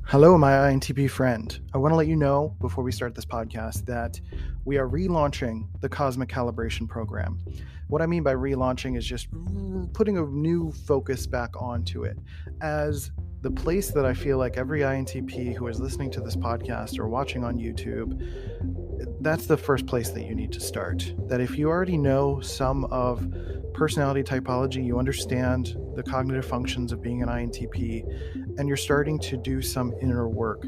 Hello, my INTP friend. I want to let you know before we start this podcast that we are relaunching the Cosmic Calibration Program. What I mean by relaunching is just putting a new focus back onto it as the place that I feel like every INTP who is listening to this podcast or watching on YouTube, that's the first place that you need to start. That if you already know some of personality typology, you understand the cognitive functions of being an INTP, and you're starting to do some inner work,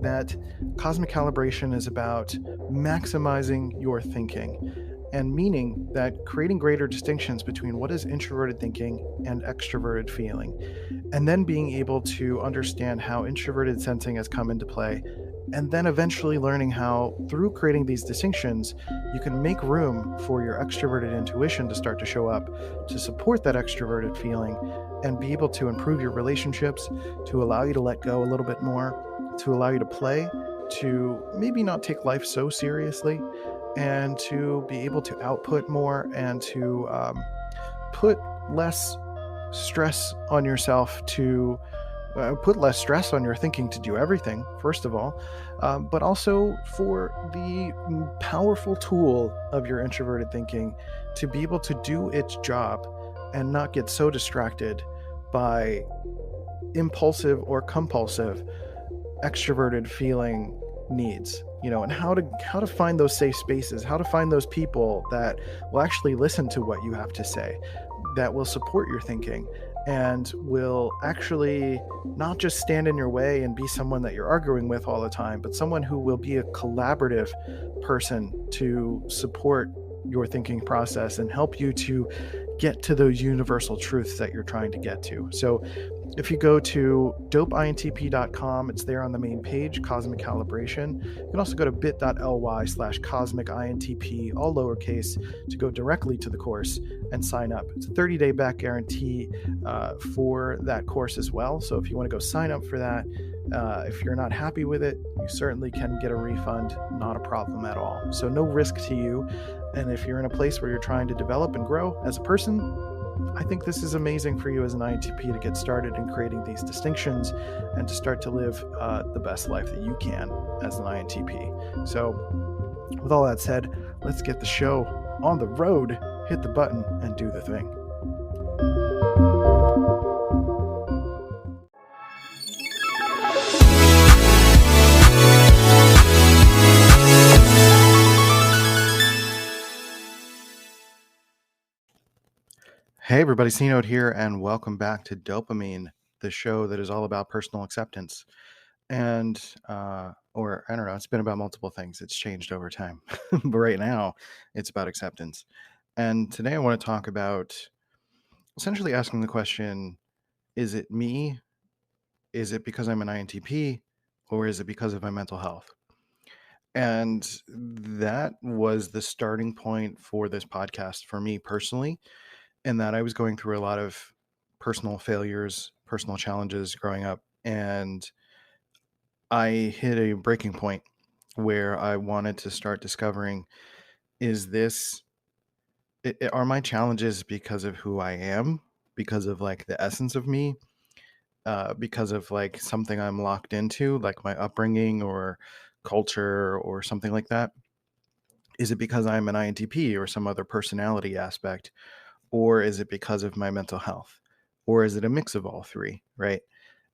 that cosmic calibration is about maximizing your thinking, and meaning that creating greater distinctions between what is introverted thinking and extroverted feeling, and then being able to understand how introverted sensing has come into play, and then eventually learning how, through creating these distinctions, you can make room for your extroverted intuition to start to show up to support that extroverted feeling and be able to improve your relationships, to allow you to let go a little bit more, to allow you to play, to maybe not take life so seriously, and to be able to output more and to put less stress on yourself to put less stress on your thinking to do everything, first of all, but also for the powerful tool of your introverted thinking to be able to do its job and not get so distracted by impulsive or compulsive extroverted feeling needs, and how to find those safe spaces, how to find those people that will actually listen to what you have to say, that will support your thinking, and will actually not just stand in your way and be someone that you're arguing with all the time, but someone who will be a collaborative person to support your thinking process and help you to get to those universal truths that you're trying to get to. So if you go to dopeintp.com, it's there on the main page, Cosmic Calibration. You can also go to bit.ly/cosmicintp, all lowercase, to go directly to the course and sign up. It's a 30-day back guarantee for that course as well. So if you want to go sign up for that, if you're not happy with it, you certainly can get a refund, not a problem at all. So no risk to you. And if you're in a place where you're trying to develop and grow as a person, I think this is amazing for you as an INTP to get started in creating these distinctions and to start to live the best life that you can as an INTP. So with all that said, let's get the show on the road, hit the button, and do the thing. Hey everybody, C.Note here, and welcome back to Dopamine, the show that is all about personal acceptance. And, or I don't know, it's been about multiple things. It's changed over time. But right now, it's about acceptance. And today I want to talk about essentially asking the question, is it me? Is it because I'm an INTP? Or is it because of my mental health? And that was the starting point for this podcast for me personally, in that I was going through a lot of personal failures, personal challenges growing up. And I hit a breaking point where I wanted to start discovering, is this, are my challenges because of who I am, because of like the essence of me, because of like something I'm locked into, like my upbringing or culture or something like that? Is it because I'm an INTP or some other personality aspect? Or is it because of my mental health? Or is it a mix of all three, right?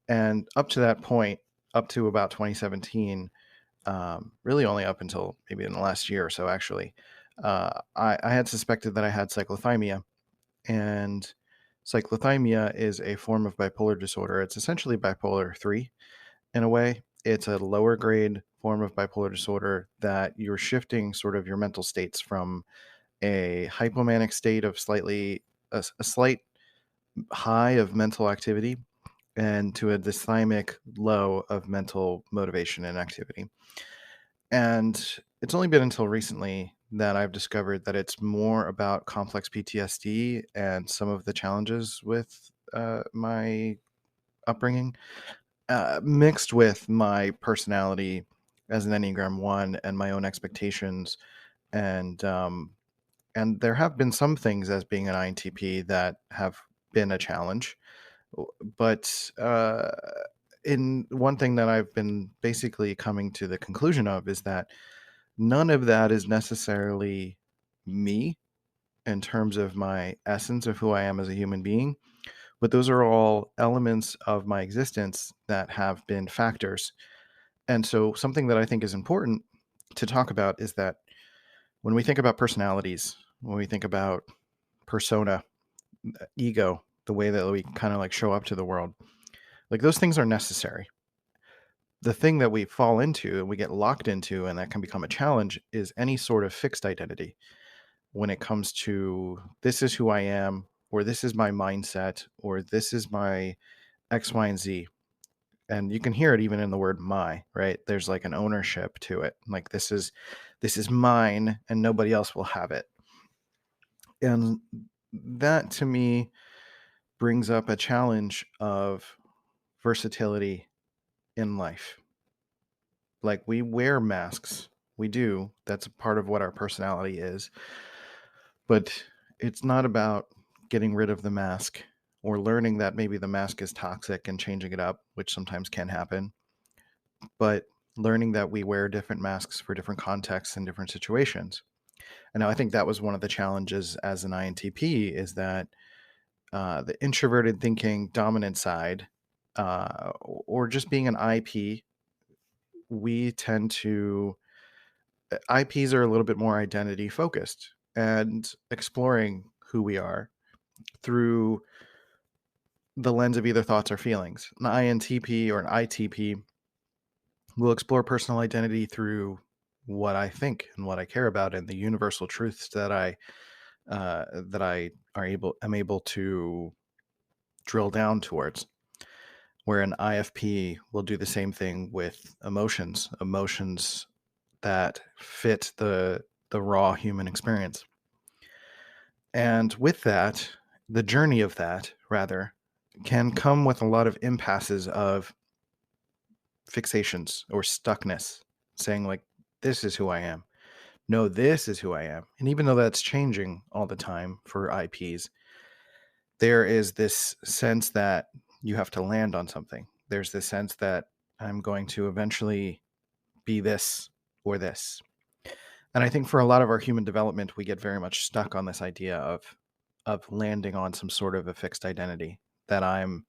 And up to that point, up to about 2017, really only up until maybe in the last year or so, actually, I had suspected that I had cyclothymia. And cyclothymia is a form of bipolar disorder. It's essentially bipolar 3 in a way. It's a lower grade form of bipolar disorder that you're shifting sort of your mental states from a hypomanic state of a slight high of mental activity and to a dysthymic low of mental motivation and activity. And it's only been until recently that I've discovered that it's more about complex PTSD and some of the challenges with my upbringing, mixed with my personality as an Enneagram 1 and my own expectations. And there have been some things as being an INTP that have been a challenge, but in one thing that I've been basically coming to the conclusion of is that none of that is necessarily me in terms of my essence of who I am as a human being, but those are all elements of my existence that have been factors. And so, something that I think is important to talk about is that when we think about personalities, when we think about persona, ego, the way that we kind of like show up to the world, like those things are necessary. The thing that we fall into and we get locked into, and that can become a challenge, is any sort of fixed identity when it comes to this is who I am, or this is my mindset, or this is my X, Y, and Z. And you can hear it even in the word my, right? There's like an ownership to it. Like this is mine and nobody else will have it. And that to me brings up a challenge of versatility in life. Like we wear masks. We do. That's a part of what our personality is. But it's not about getting rid of the mask or learning that maybe the mask is toxic and changing it up, which sometimes can happen, but learning that we wear different masks for different contexts and different situations. And now I think that was one of the challenges as an INTP is that the introverted thinking dominant side, or just being an IP, we tend to, IPs are a little bit more identity focused and exploring who we are through the lens of either thoughts or feelings. An INTP or an ITP will explore personal identity through what I think and what I care about and the universal truths that I am able to drill down towards. Where an IFP will do the same thing with emotions that fit the raw human experience. And with that, the journey of that, rather, can come with a lot of impasses of fixations or stuckness, saying, like, this is who I am. No, this is who I am. And even though that's changing all the time for IPs, there is this sense that you have to land on something. There's this sense that I'm going to eventually be this or this. And I think for a lot of our human development, we get very much stuck on this idea of landing on some sort of a fixed identity, that I'm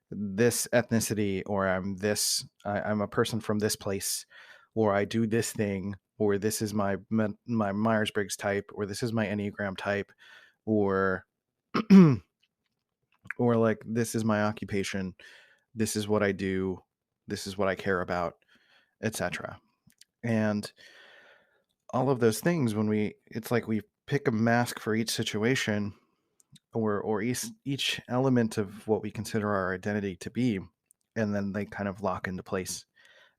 this ethnicity, or I'm a person from this place, or I do this thing, or this is my Myers-Briggs type, or this is my Enneagram type, or or like this is my occupation, this is what I do, this is what I care about, etc. And all of those things, it's like we pick a mask for each situation, or each element of what we consider our identity to be, and then they kind of lock into place.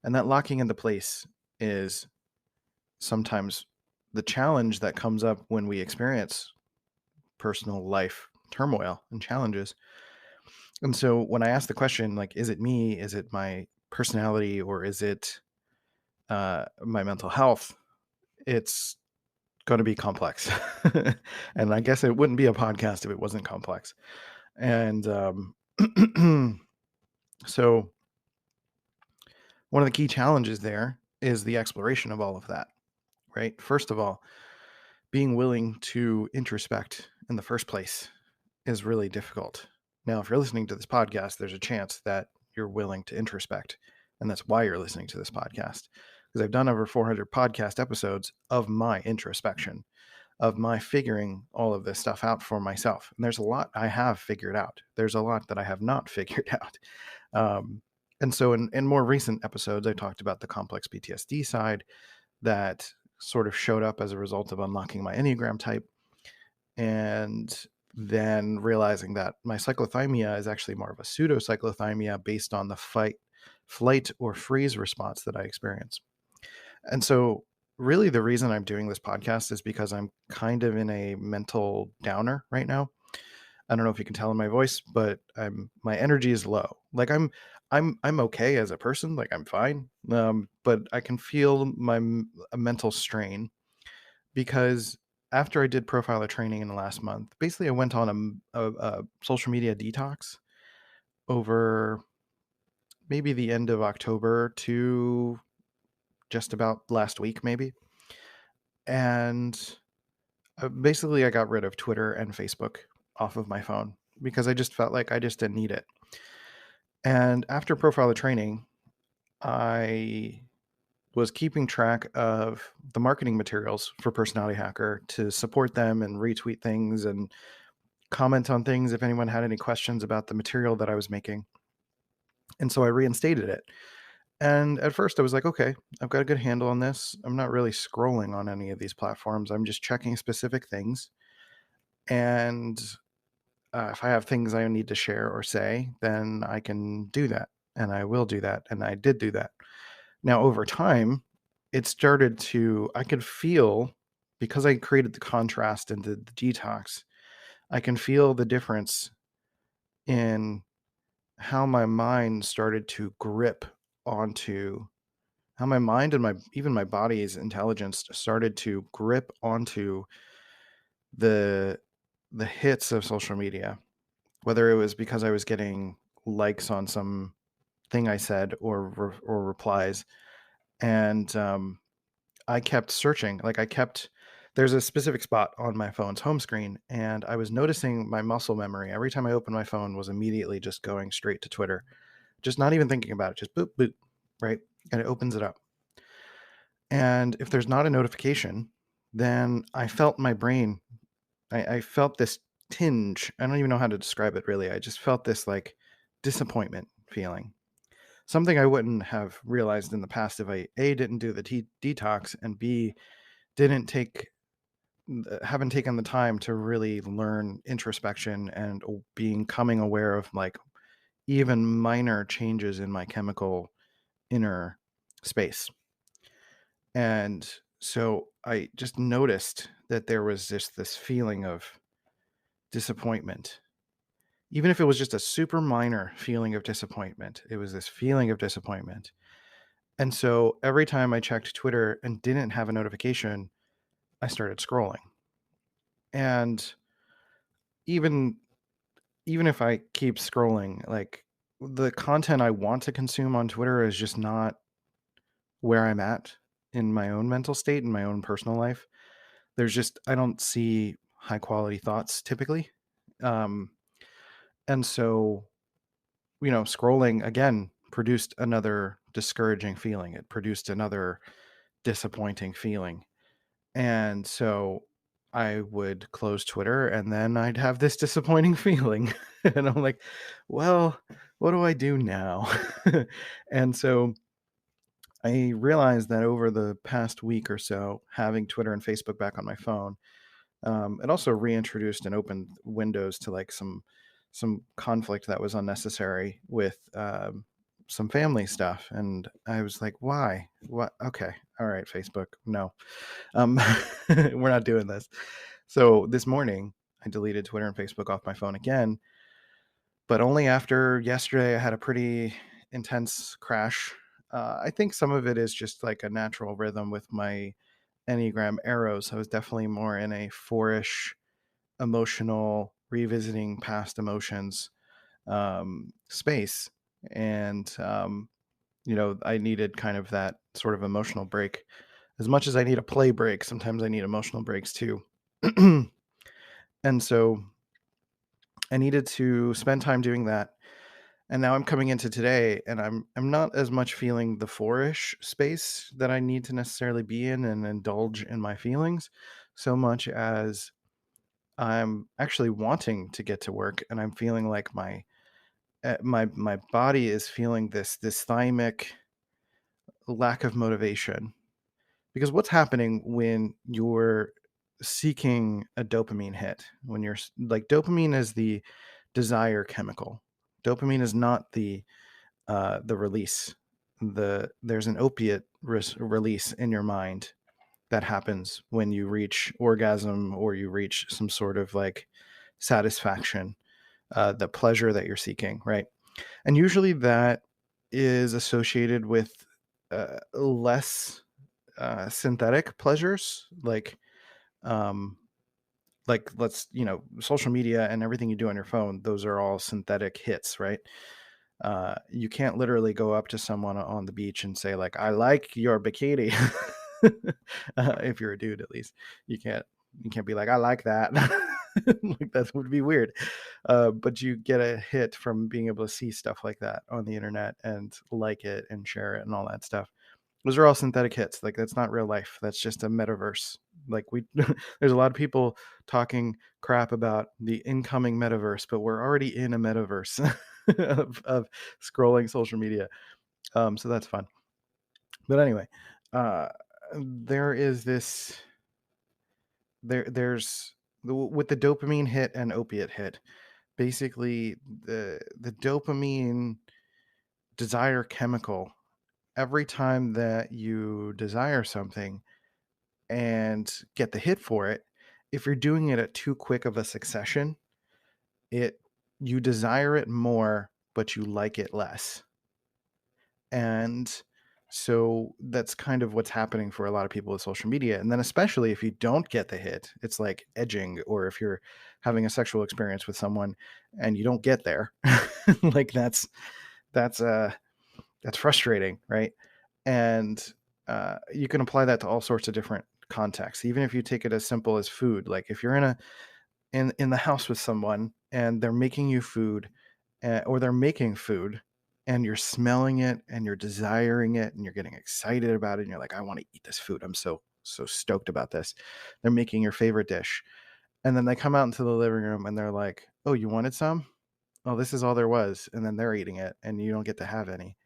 And that locking into place is sometimes the challenge that comes up when we experience personal life turmoil and challenges. And so when I ask the question, like, is it me? Is it my personality? Or is it my mental health? It's going to be complex. And I guess it wouldn't be a podcast if it wasn't complex. And so one of the key challenges there is the exploration of all of that, right? First of all, being willing to introspect in the first place is really difficult. Now, if you're listening to this podcast, there's a chance that you're willing to introspect. And that's why you're listening to this podcast. Because I've done over 400 podcast episodes of my introspection, of my figuring all of this stuff out for myself. And there's a lot I have figured out. There's a lot that I have not figured out. And so in more recent episodes, I talked about the complex PTSD side that sort of showed up as a result of unlocking my Enneagram type. And then realizing that my cyclothymia is actually more of a pseudo-cyclothymia based on the fight, flight, or freeze response that I experience. And so really the reason I'm doing this podcast is because I'm kind of in a mental downer right now. I don't know if you can tell in my voice, but my energy is low. Like I'm okay as a person, like I'm fine. But I can feel a mental strain because after I did profiler training in the last month, basically I went on a social media detox over maybe the end of October to just about last week, maybe. And basically, I got rid of Twitter and Facebook off of my phone because I just felt like I just didn't need it. And after profiler training, I was keeping track of the marketing materials for Personality Hacker to support them and retweet things and comment on things if anyone had any questions about the material that I was making. And so I reinstated it. And at first I was like, okay, I've got a good handle on this. I'm not really scrolling on any of these platforms. I'm just checking specific things. And if I have things I need to share or say, then I can do that. And I will do that. And I did do that. Now, over time, it started to, I could feel, because I created the contrast and the detox, I can feel the difference in how my mind started to grip onto, how my mind and even my body's intelligence started to grip onto the the hits of social media, whether it was because I was getting likes on some thing I said or replies. And I kept searching. There's a specific spot on my phone's home screen, and I was noticing my muscle memory. Every time I opened my phone was immediately just going straight to Twitter, just not even thinking about it, just boop, boop, right? And it opens it up. And if there's not a notification, then I felt my brain, I felt this tinge. I don't even know how to describe it really. I just felt this like disappointment feeling. Something I wouldn't have realized in the past if I A, didn't do the detox, and B, didn't take haven't taken the time to really learn introspection and coming aware of like even minor changes in my chemical inner space. And so I just noticed that there was this feeling of disappointment. Even if it was just a super minor feeling of disappointment, it was this feeling of disappointment. And so every time I checked Twitter and didn't have a notification, I started scrolling. And even even if I keep scrolling, like the content I want to consume on Twitter is just not where I'm at in my own mental state, in my own personal life. I don't see high quality thoughts typically. Um, and so, scrolling again produced another discouraging feeling. It produced another disappointing feeling. And so I would close Twitter and then I'd have this disappointing feeling. And I'm like, well, what do I do now? And so I realized that over the past week or so, having Twitter and Facebook back on my phone, it also reintroduced and opened windows to like some conflict that was unnecessary with some family stuff. And I was like, why? What? Okay. All right, Facebook. No. Um, we're not doing this. So this morning, I deleted Twitter and Facebook off my phone again, but only after yesterday I had a pretty intense crash. I think some of it is just like a natural rhythm with my Enneagram arrows. I was definitely more in a four-ish emotional, revisiting past emotions space. And, I needed kind of that sort of emotional break. As much as I need a play break, sometimes I need emotional breaks too. And so I needed to spend time doing that. And now I'm coming into today and I'm not as much feeling the four-ish space that I need to necessarily be in and indulge in my feelings, so much as I'm actually wanting to get to work, and I'm feeling like my body is feeling this thymic lack of motivation. Because what's happening when you're seeking a dopamine hit, when you're like, dopamine is the desire chemical. Dopamine is not the release. There's an opiate release in your mind that happens when you reach orgasm or you reach some sort of like satisfaction, the pleasure that you're seeking, right? And usually that is associated with less synthetic pleasures, um, social media and everything you do on your phone. Those are all synthetic hits, right? You can't literally go up to someone on the beach and say like, "I like your bikini." If you're a dude, at least you can't be like, "I like that." Like that would be weird. But you get a hit from being able to see stuff like that on the internet and like it and share it and all that stuff. Those are all synthetic hits. Like that's not real life. That's just a metaverse. Like there's a lot of people talking crap about the incoming metaverse, but we're already in a metaverse of scrolling social media. So that's fun. But anyway, uh, there is this there's with the dopamine hit and opiate hit. Basically, the dopamine desire chemical. Every time that you desire something and get the hit for it, if you're doing it at too quick of a succession, it you desire it more, but you like it less. And so that's kind of what's happening for a lot of people with social media. And then especially if you don't get the hit, it's like edging, or if you're having a sexual experience with someone and you don't get there, like that's frustrating, right? And you can apply that to all sorts of different contexts. Even if you take it as simple as food, like if you're in the house with someone and they're making you food, or they're making food, and you're smelling it and you're desiring it and you're getting excited about it and you're like, I want to eat this food. I'm so stoked about this. They're making your favorite dish. And then they come out into the living room and they're like, oh, you wanted some? Oh, this is all there was. And then they're eating it and you don't get to have any.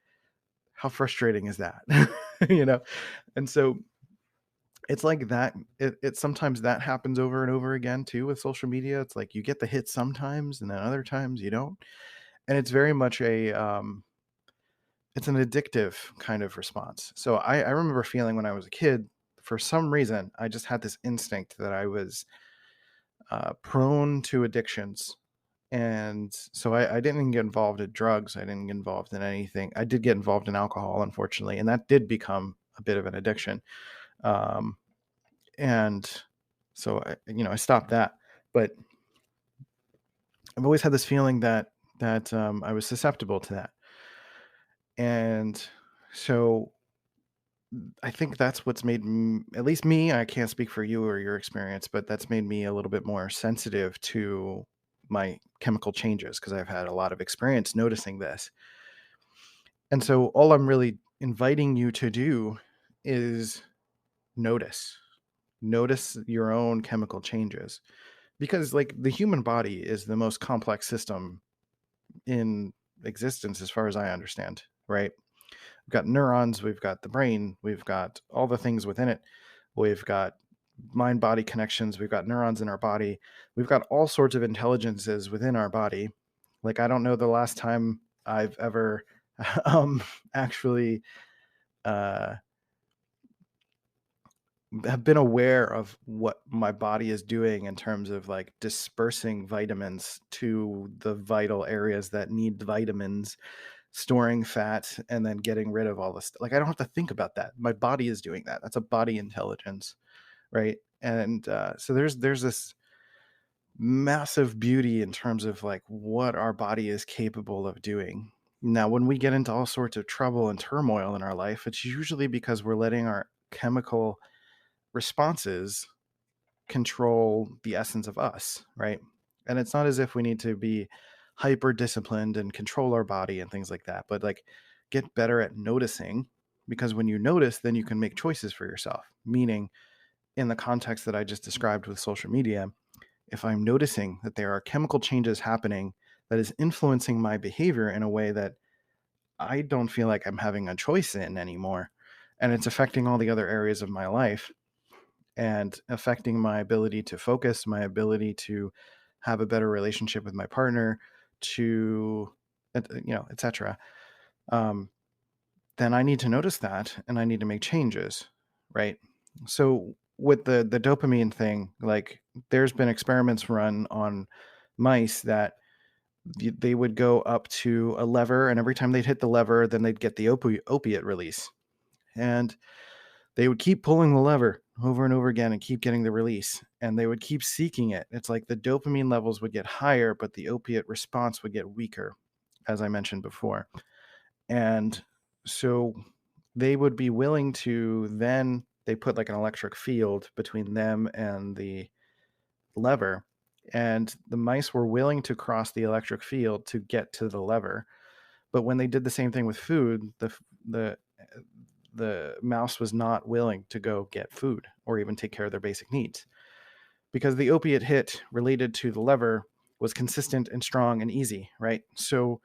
How frustrating is that? You know? And so it's like that. It sometimes that happens over and over again too with social media. It's like you get the hit sometimes and then other times you don't. And it's very much it's an addictive kind of response. So I remember feeling when I was a kid, for some reason, I just had this instinct that I was prone to addictions. And so I didn't get involved in drugs. I didn't get involved in anything. I did get involved in alcohol, unfortunately, and that did become a bit of an addiction. Um, and so I stopped that. But I've always had this feeling that I was susceptible to that. And so I think that's what's made at least me, I can't speak for you or your experience, but that's made me a little bit more sensitive to my chemical changes because I've had a lot of experience noticing this. And so all I'm really inviting you to do is notice. Notice your own chemical changes, because like the human body is the most complex system in existence as far as I understand, right? We've got neurons, we've got the brain, we've got all the things within it. We've got mind body connections, we've got neurons in our body. We've got all sorts of intelligences within our body. Like I don't know the last time I've ever um actually uh have been aware of what my body is doing in terms of like dispersing vitamins to the vital areas that need vitamins, storing fat, and then getting rid of all this. Like I don't have to think about that. My body is doing that. That's a body intelligence, right? And so there's this massive beauty in terms of like what our body is capable of doing. Now, when we get into all sorts of trouble and turmoil in our life, it's usually because we're letting our chemical responses control the essence of us, right? And it's not as if we need to be hyper disciplined and control our body and things like that, but like get better at noticing, because when you notice, then you can make choices for yourself. Meaning, in the context that I just described with social media, if I'm noticing that there are chemical changes happening that is influencing my behavior in a way that I don't feel like I'm having a choice in anymore, and it's affecting all the other areas of my life and affecting my ability to focus, my ability to have a better relationship with my partner, to etc. Um, then I need to notice that and I need to make changes, right? So with the dopamine thing, like there's been experiments run on mice that they would go up to a lever, and every time they'd hit the lever, then they'd get the opiate release. And they would keep pulling the lever over and over again and keep getting the release, and they would keep seeking it. It's like the dopamine levels would get higher, but the opiate response would get weaker. as I mentioned before. And so they would be willing to, then they put like an electric field between them and the lever, and the mice were willing to cross the electric field to get to the lever. But when they did the same thing with food, the the mouse was not willing to go get food or even take care of their basic needs, because the opiate hit related to the lever was consistent and strong and easy, right? So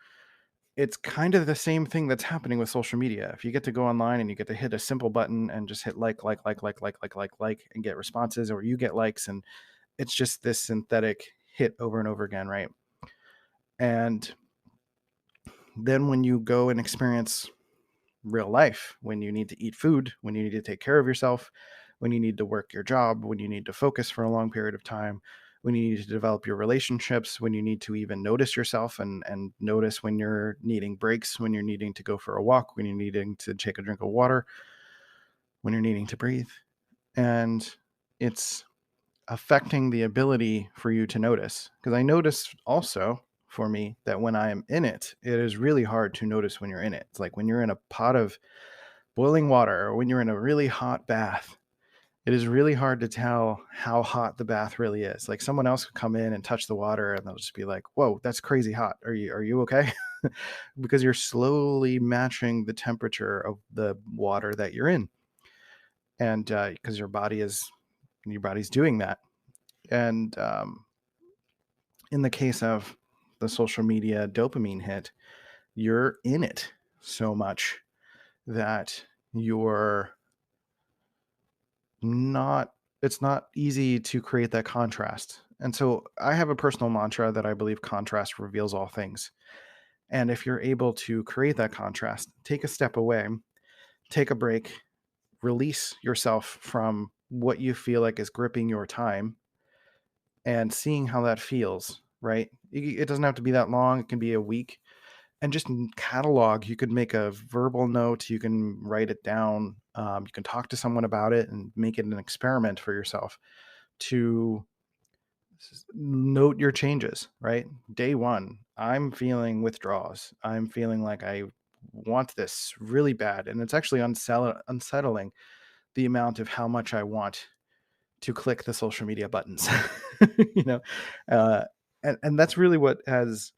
it's kind of the same thing that's happening with social media. If you get to go online and you get to hit a simple button and just hit like, and get responses, or you get likes, and it's just this synthetic hit over and over again, right? And then when you go and experience real life, when you need to eat food, when you need to take care of yourself, when you need to work your job, when you need to focus for a long period of time, when you need to develop your relationships, when you need to even notice yourself and notice when you're needing breaks, when you're needing to go for a walk, when you're needing to take a drink of water, when you're needing to breathe. And it's affecting the ability for you to notice. Because I notice also for me that when I am in it, it is really hard to notice when you're in it. It's like when you're in a pot of boiling water, or when you're in a really hot bath, it is really hard to tell how hot the bath really is. Like someone else could come in and touch the water and they'll just be like, whoa, that's crazy hot. Are you okay? Because you're slowly matching the temperature of the water that you're in. And because your body's doing that. And in the case of the social media dopamine hit, you're in it so much that you're not, it's not easy to create that contrast. And so I have a personal mantra that I believe contrast reveals all things. And if you're able to create that contrast, take a step away, take a break, release yourself from what you feel like is gripping your time, and seeing how that feels, right? It doesn't have to be that long. It can be a week. And just catalog. You could make a verbal note. You can write it down. You can talk to someone about it and make it an experiment for yourself to note your changes, right? Day one, I'm feeling withdrawals. I'm feeling like I want this really bad. And it's actually unsettling the amount of how much I want to click the social media buttons, you know? Uh, and that's really what has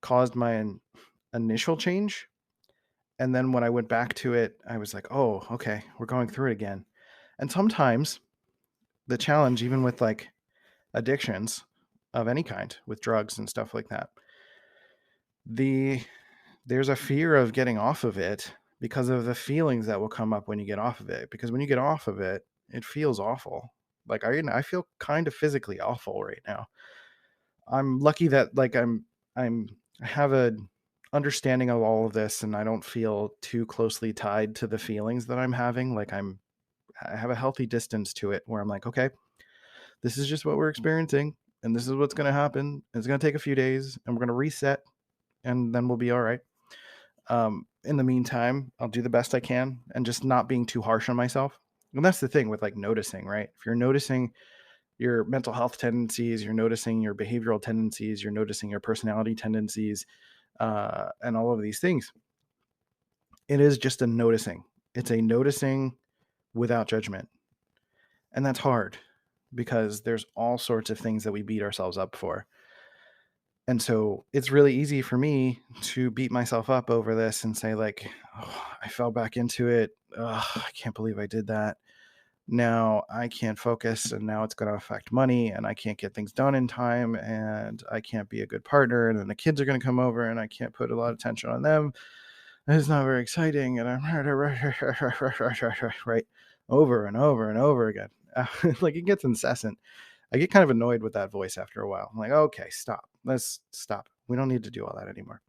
caused my initial change. And then when I went back to it, I was like, oh, okay, we're going through it again. And sometimes the challenge, even with like addictions of any kind, with drugs and stuff like that, there's a fear of getting off of it because of the feelings that will come up when you get off of it. Because when you get off of it, it feels awful. Like I feel kind of physically awful right now. I'm lucky that like I have a understanding of all of this, and I don't feel too closely tied to the feelings that I'm having. Like I have a healthy distance to it where I'm like, okay, this is just what we're experiencing, and this is what's going to happen. It's going to take a few days, and we're going to reset, and then we'll be all right. In the meantime, I'll do the best I can, and just not being too harsh on myself. And that's the thing with like noticing, right? If you're noticing your mental health tendencies, you're noticing your behavioral tendencies, you're noticing your personality tendencies, and all of these things, it is just a noticing. It's a noticing without judgment. And that's hard because there's all sorts of things that we beat ourselves up for. And so it's really easy for me to beat myself up over this and say like, oh, I fell back into it. Oh, I can't believe I did that. Now I can't focus, and now it's going to affect money, and I can't get things done in time, and I can't be a good partner, and then the kids are going to come over and I can't put a lot of attention on them. It's not very exciting, and I'm right, over and over and over again. Like it gets incessant. I get kind of annoyed with that voice after a while. I'm like, okay, stop. Let's stop. We don't need to do all that anymore.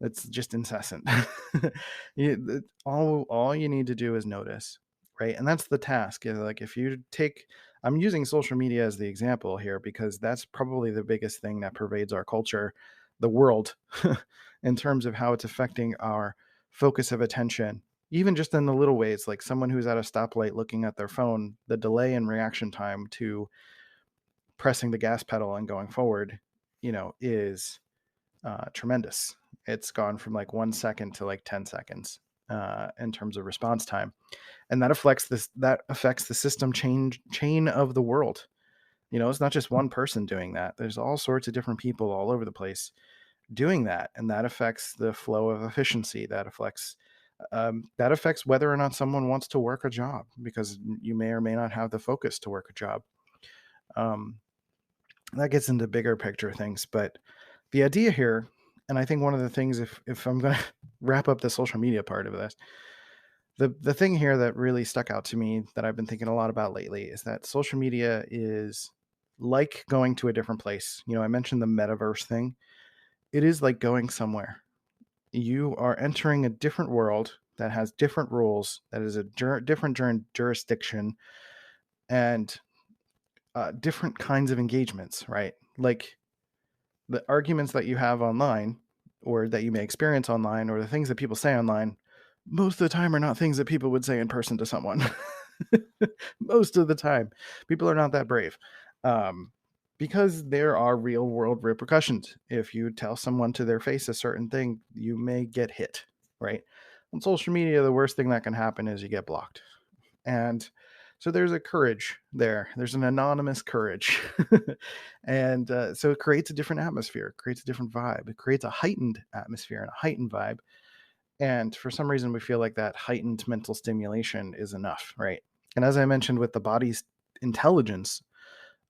It's just incessant. All you need to do is notice, right? And that's the task. Like if you take, I'm using social media as the example here because that's probably the biggest thing that pervades our culture, the world, in terms of how it's affecting our focus of attention. Even just in the little ways, like someone who's at a stoplight looking at their phone, the delay in reaction time to pressing the gas pedal and going forward, is tremendous. It's gone from like 1 second to like 10 seconds in terms of response time. And that affects the system chain of the world. It's not just one person doing that. There's all sorts of different people all over the place doing that, and that affects the flow of efficiency. That affects whether or not someone wants to work a job, because you may or may not have the focus to work a job. That gets into bigger picture things, but the idea here, and I think one of the things, if I'm going to wrap up the social media part of this, the thing here that really stuck out to me that I've been thinking a lot about lately is that social media is like going to a different place. I mentioned the metaverse thing. It is like going somewhere. You are entering a different world that has different rules, that is a different jurisdiction, and different kinds of engagements, right? Like the arguments that you have online, or that you may experience online, or the things that people say online, most of the time are not things that people would say in person to someone. Most of the time, people are not that brave. Because there are real world repercussions. If you tell someone to their face a certain thing, you may get hit, right? On social media, the worst thing that can happen is you get blocked. And so there's a courage there. There's an anonymous courage. And so it creates a different atmosphere, creates a different vibe. It creates a heightened atmosphere and a heightened vibe. And for some reason, we feel like that heightened mental stimulation is enough, right? And as I mentioned with the body's intelligence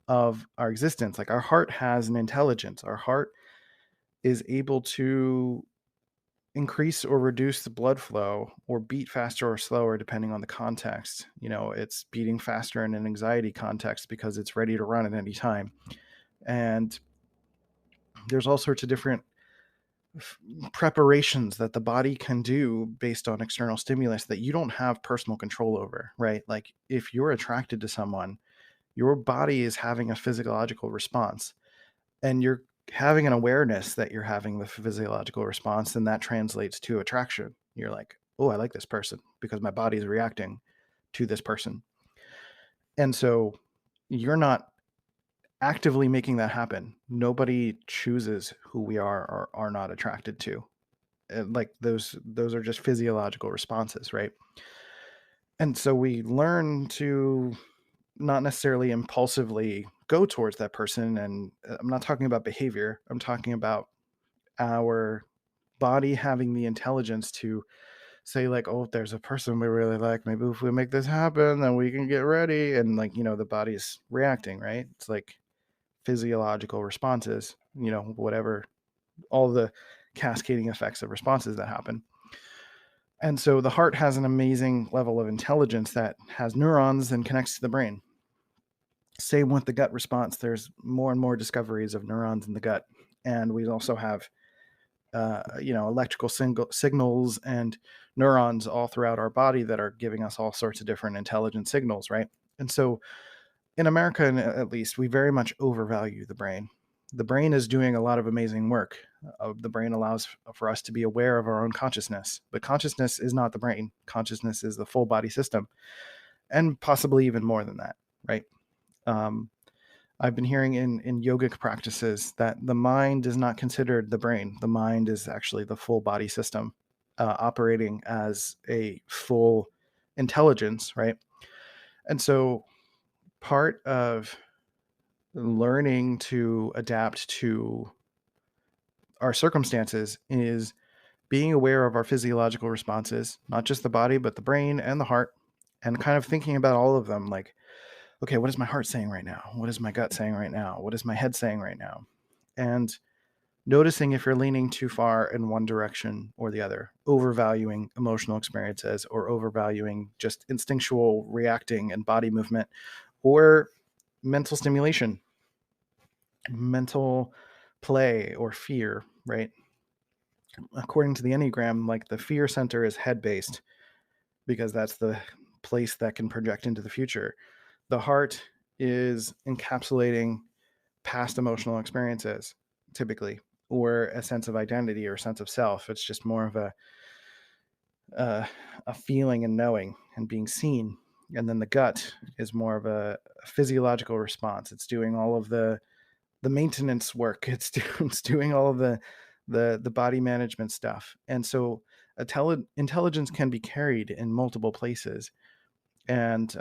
of our existence, like our heart has an intelligence. Our heart is able to increase or reduce the blood flow, or beat faster or slower depending on the context. It's beating faster in an anxiety context because it's ready to run at any time. And there's all sorts of different preparations that the body can do based on external stimulus that you don't have personal control over, right? Like if you're attracted to someone, your body is having a physiological response, and you're having an awareness that you're having the physiological response, and that translates to attraction. You're like, oh, I like this person because my body is reacting to this person. And so you're not actively making that happen. Nobody chooses who we are or are not attracted to. Like those are just physiological responses, right? And so we learn to not necessarily impulsively go towards that person. And I'm not talking about behavior. I'm talking about our body having the intelligence to say like, oh, if there's a person we really like, maybe if we make this happen, then we can get ready. And like, the body's reacting, right? It's like physiological responses, whatever, all the cascading effects of responses that happen. And so the heart has an amazing level of intelligence that has neurons and connects to the brain. Same with the gut response. There's more and more discoveries of neurons in the gut. And we also have, electrical signals and neurons all throughout our body that are giving us all sorts of different intelligent signals, right? And so in America, at least, we very much overvalue the brain. The brain is doing a lot of amazing work. The brain allows for us to be aware of our own consciousness, but consciousness is not the brain. Consciousness is the full body system, and possibly even more than that, right? I've been hearing in yogic practices that the mind is not considered the brain. The mind is actually the full body system, operating as a full intelligence, right? And so part of learning to adapt to our circumstances is being aware of our physiological responses, not just the body, but the brain and the heart, and kind of thinking about all of them. Like, okay, what is my heart saying right now? What is my gut saying right now? What is my head saying right now? And noticing if you're leaning too far in one direction or the other, overvaluing emotional experiences, or overvaluing just instinctual reacting and body movement, or mental stimulation, mental play, or fear, right? According to the Enneagram, like the fear center is head-based because that's the place that can project into the future. The heart is encapsulating past emotional experiences, typically, or a sense of identity or a sense of self. It's just more of a feeling and knowing and being seen. And then the gut is more of a physiological response. It's doing all of the maintenance work. It's doing all of the the body management stuff. And so intelligence can be carried in multiple places. And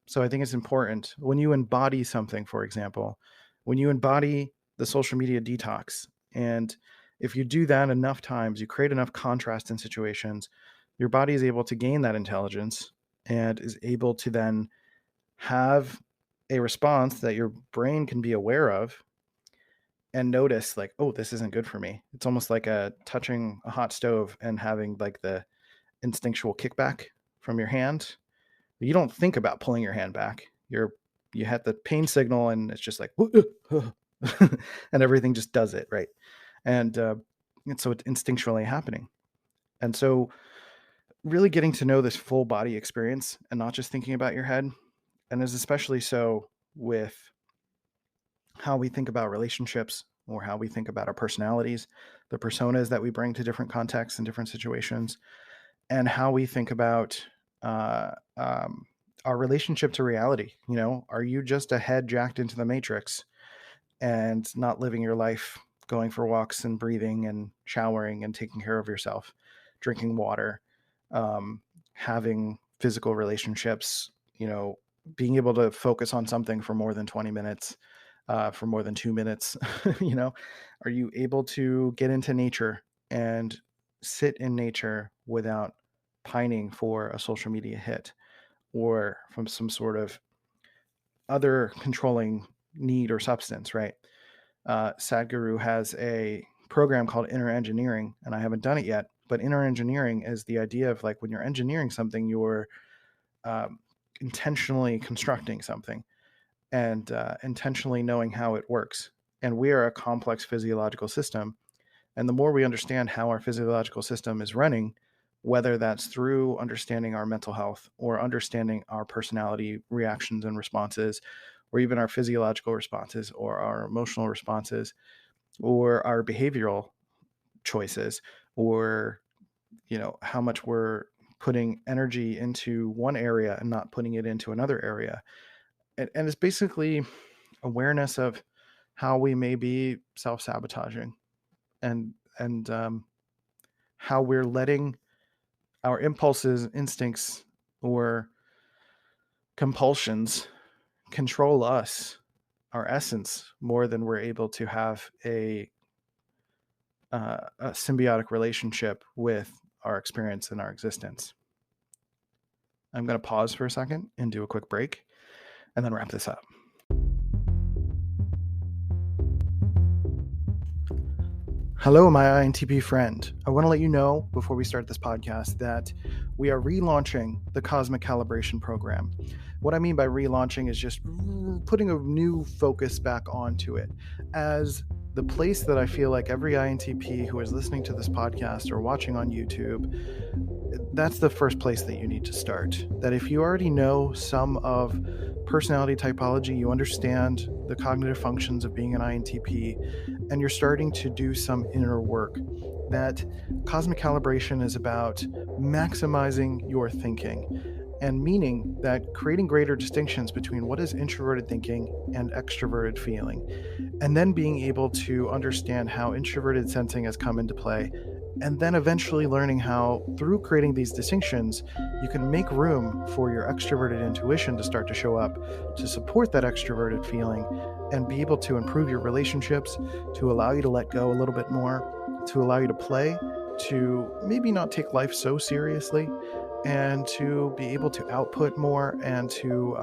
so I think it's important when you embody something, for example, when you embody the social media detox, and if you do that enough times, you create enough contrast in situations, your body is able to gain that intelligence and is able to then have a response that your brain can be aware of and notice, like, oh, this isn't good for me. It's almost like touching a hot stove and having like the instinctual kickback from your hand. You don't think about pulling your hand back. You had the pain signal and it's just like, and everything just does it, right? And so it's instinctually happening. And so really getting to know this full body experience and not just thinking about your head, and is especially so with how we think about relationships or how we think about our personalities, the personas that we bring to different contexts and different situations, and how we think about uh, um, our relationship to reality. Are you just a head jacked into the matrix and not living your life, going for walks and breathing and showering and taking care of yourself, drinking water, having physical relationships, being able to focus on something for more than 20 minutes, for more than 2 minutes? Are you able to get into nature and sit in nature without pining for a social media hit or from some sort of other controlling need or substance, right? Sadhguru has a program called inner engineering, and I haven't done it yet, but inner engineering is the idea of, like, when you're engineering something, you're intentionally constructing something and intentionally knowing how it works. And we are a complex physiological system. And the more we understand how our physiological system is running, whether that's through understanding our mental health or understanding our personality reactions and responses, or even our physiological responses or our emotional responses or our behavioral choices, or, how much we're putting energy into one area and not putting it into another area. And it's basically awareness of how we may be self-sabotaging and how we're letting our impulses, instincts, or compulsions control us, our essence, more than we're able to have a symbiotic relationship with our experience and our existence. I'm going to pause for a second and do a quick break and then wrap this up. Hello, my INTP friend. I want to let you know before we start this podcast that we are relaunching the Cosmic Calibration Program. What I mean by relaunching is just putting a new focus back onto it as the place that I feel like every INTP who is listening to this podcast or watching on YouTube, that's the first place that you need to start. That if you already know some of personality typology, you understand the cognitive functions of being an INTP, and you're starting to do some inner work, that cosmic calibration is about maximizing your thinking, and meaning that creating greater distinctions between what is introverted thinking and extroverted feeling, and then being able to understand how introverted sensing has come into play, and then eventually learning how, through creating these distinctions, you can make room for your extroverted intuition to start to show up to support that extroverted feeling and be able to improve your relationships, to allow you to let go a little bit more, to allow you to play, to maybe not take life so seriously, and to be able to output more and to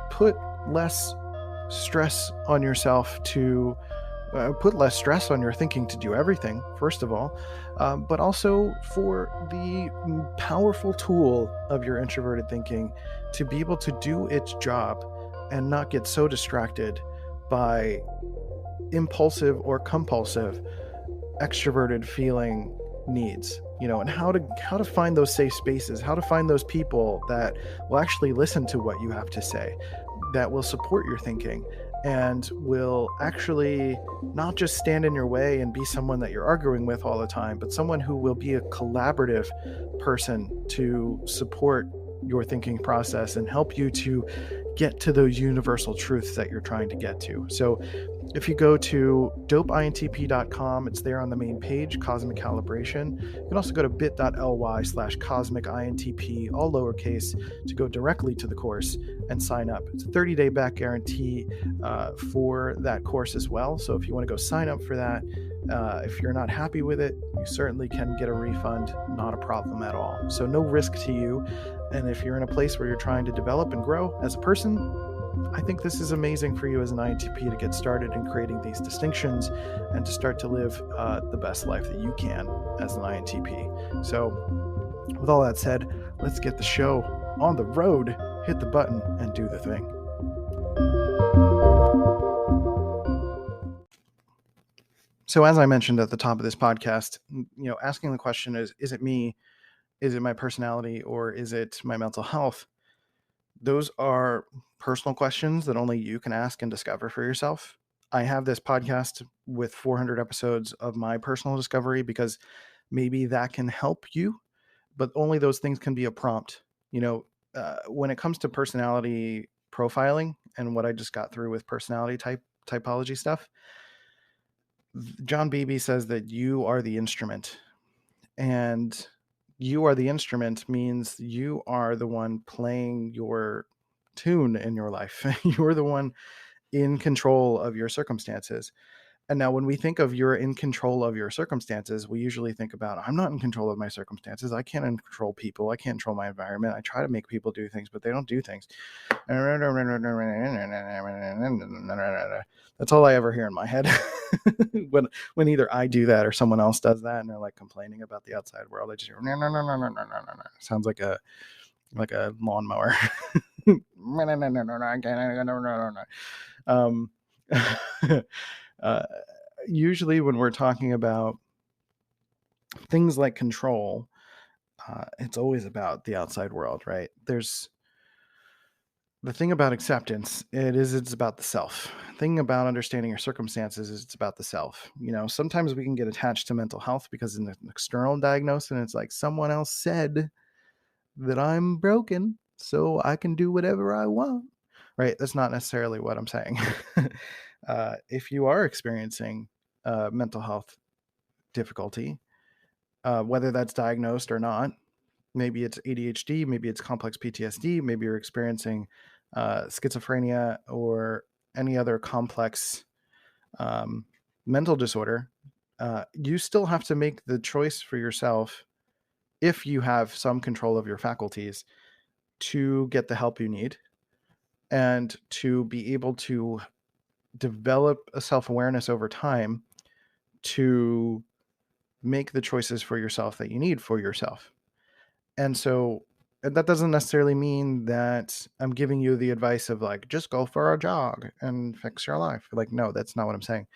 put less stress on yourself, to put less stress on your thinking to do everything, first of all, but also for the powerful tool of your introverted thinking to be able to do its job and not get so distracted by impulsive or compulsive extroverted feeling needs, and how to find those safe spaces, how to find those people that will actually listen to what you have to say, that will support your thinking, and will actually not just stand in your way and be someone that you're arguing with all the time, but someone who will be a collaborative person to support your thinking process and help you to get to those universal truths that you're trying to get to. So If you go to dopeintp.com, it's there on the main page, Cosmic Calibration. You can also go to bit.ly/cosmicintp, all lowercase, to go directly to the course and sign up. It's a 30-day back guarantee for that course as well. So if you want to go sign up for that, if you're not happy with it, you certainly can get a refund, not a problem at all. So no risk to you. And if you're in a place where you're trying to develop and grow as a person, I think this is amazing for you as an INTP to get started in creating these distinctions and to start to live the best life that you can as an INTP. So with all that said, let's get the show on the road, hit the button, and do the thing. So as I mentioned at the top of this podcast, asking the question is it me? Is it my personality? Or is it my mental health? Those are personal questions that only you can ask and discover for yourself. I have this podcast with 400 episodes of my personal discovery because maybe that can help you, but only those things can be a prompt. When it comes to personality profiling and what I just got through with personality typology stuff, John Beebe says that you are the instrument, and you are the instrument means you are the one playing your tune in your life. You're the one in control of your circumstances. And now when we think of you're in control of your circumstances, we usually think about, I'm not in control of my circumstances. I can't control people. I can't control my environment. I try to make people do things, but they don't do things. That's all I ever hear in my head when either I do that or someone else does that and they're like complaining about the outside world. I just hear sounds like a lawnmower. um, Usually when we're talking about things like control, it's always about the outside world, right? There's the thing about acceptance, it's about the self. The thing about understanding your circumstances is it's about the self. Sometimes we can get attached to mental health because in an external diagnosis, and it's like someone else said that I'm broken, so I can do whatever I want. Right? That's not necessarily what I'm saying. If you are experiencing mental health difficulty, whether that's diagnosed or not, maybe it's ADHD, maybe it's complex PTSD, maybe you're experiencing schizophrenia or any other complex mental disorder, you still have to make the choice for yourself, if you have some control of your faculties, to get the help you need and to be able to develop a self-awareness over time to make the choices for yourself that you need for yourself. And so that doesn't necessarily mean that I'm giving you the advice of like, just go for a jog and fix your life. Like, no, that's not what I'm saying.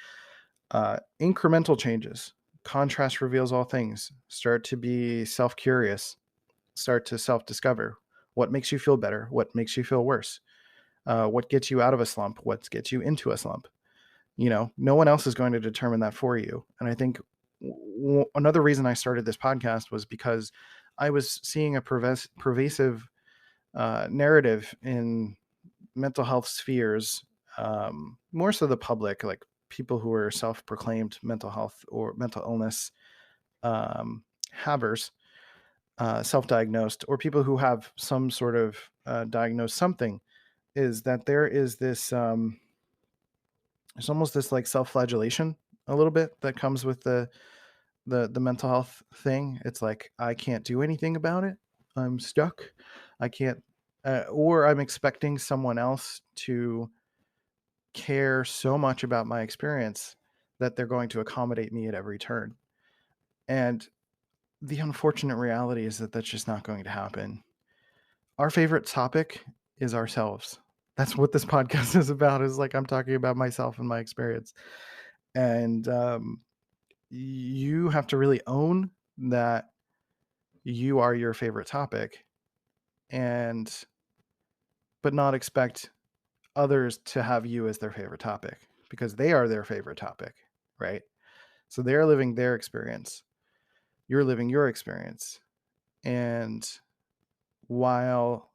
Incremental changes. Contrast reveals all things. Start to be self-curious. Start to self-discover. What makes you feel better? What makes you feel worse? What gets you out of a slump? What gets you into a slump? No one else is going to determine that for you. And I think another reason I started this podcast was because I was seeing a pervasive narrative in mental health spheres, more so the public, like people who are self-proclaimed mental health or mental illness havers, self-diagnosed, or people who have some sort of diagnosed something, is that there is this there's almost this like self-flagellation a little bit that comes with the mental health thing. It's like, I can't do anything about it. I'm stuck. I can't, or I'm expecting someone else to care so much about my experience that they're going to accommodate me at every turn. And the unfortunate reality is that that's just not going to happen. Our favorite topic is ourselves. That's what this podcast is about, is like, I'm talking about myself and my experience. And you have to really own that you are your favorite topic, but not expect others to have you as their favorite topic, because they are their favorite topic, right? So they're living their experience. You're living your experience. And while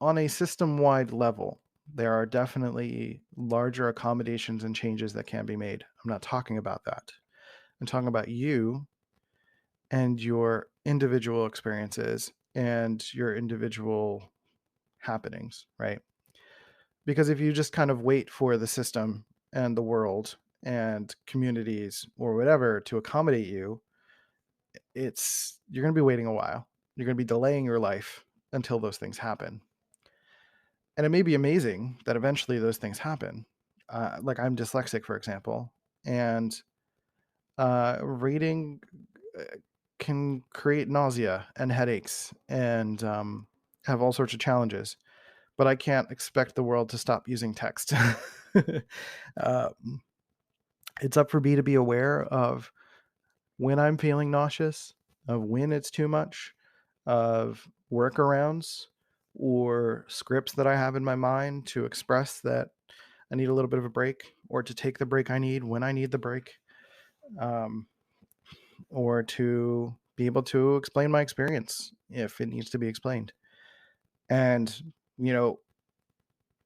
on a system-wide level, There are definitely larger accommodations and changes that can be made. I'm not talking about that. I'm talking about you and your individual experiences and your individual happenings, right? Because if you just kind of wait for the system and the world and communities or whatever to accommodate you, you're going to be waiting a while. You're going to be delaying your life until those things happen. And it may be amazing that eventually those things happen. Like I'm dyslexic, for example, and reading can create nausea and headaches and have all sorts of challenges. But I can't expect the world to stop using text. It's up for me to be aware of when I'm feeling nauseous, of when it's too much, of workarounds or scripts that I have in my mind to express that I need a little bit of a break, or to take the break I need when I need the break, um, or to be able to explain my experience if it needs to be explained. And, you know,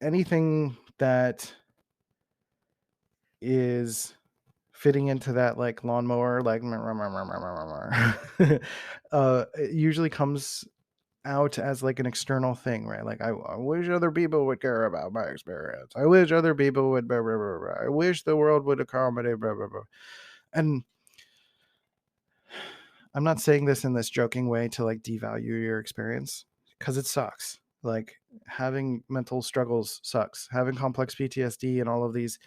anything that is fitting into that like lawnmower, like it usually comes out as like an external thing, right? Like I wish other people would care about my experience. I wish other people would blah, blah, blah, blah. I wish the world would accommodate blah, blah, blah. And I'm not saying this in this joking way to like devalue your experience, because it sucks. Like having mental struggles sucks. Having complex PTSD and all of these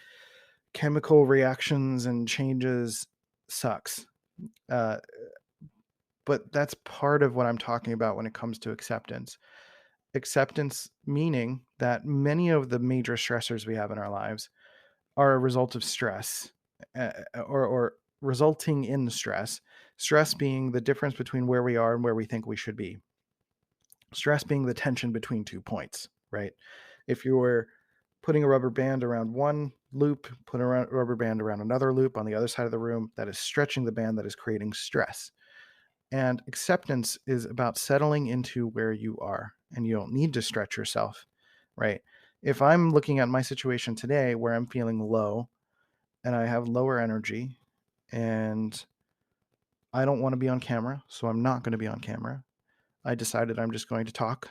chemical reactions and changes sucks. Uh, but that's part of what I'm talking about when it comes to acceptance. Acceptance meaning that many of the major stressors we have in our lives are a result of stress, or resulting in stress. Stress being the difference between where we are and where we think we should be. Stress being the tension between 2 points, right? If you were putting a rubber band around one loop, put a rubber band around another loop on the other side of the room, that is stretching the band, that is creating stress. And acceptance is about settling into where you are, and you don't need to stretch yourself, right? If I'm looking at my situation today where I'm feeling low and I have lower energy and I don't want to be on camera, so I'm not going to be on camera. I decided I'm just going to talk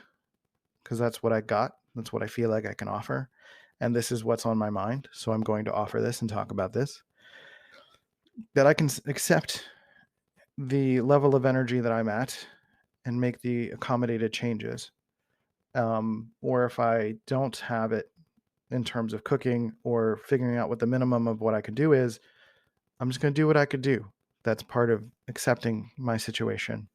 because that's what I got. That's what I feel like I can offer. And this is what's on my mind. So I'm going to offer this and talk about this. That I can accept the level of energy that I'm at and make the accommodated changes. Or if I don't have it in terms of cooking or figuring out what the minimum of what I could do is, I'm just going to do what I could do. That's part of accepting my situation.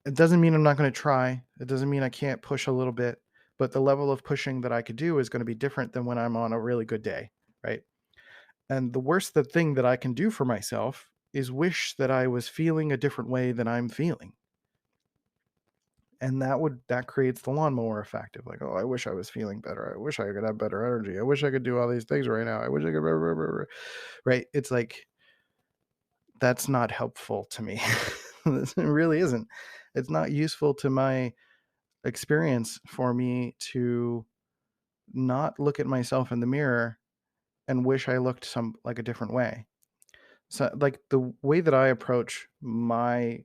It doesn't mean I'm not going to try. It doesn't mean I can't push a little bit, but the level of pushing that I could do is going to be different than when I'm on a really good day, right? And the worst thing that I can do for myself is wish that I was feeling a different way than I'm feeling. And that creates the lawnmower effect of like, oh, I wish I was feeling better. I wish I could have better energy. I wish I could do all these things right now. I wish I could, right? It's like, that's not helpful to me. It really isn't. It's not useful to my experience for me to not look at myself in the mirror and wish I looked like a different way. So like the way that I approach my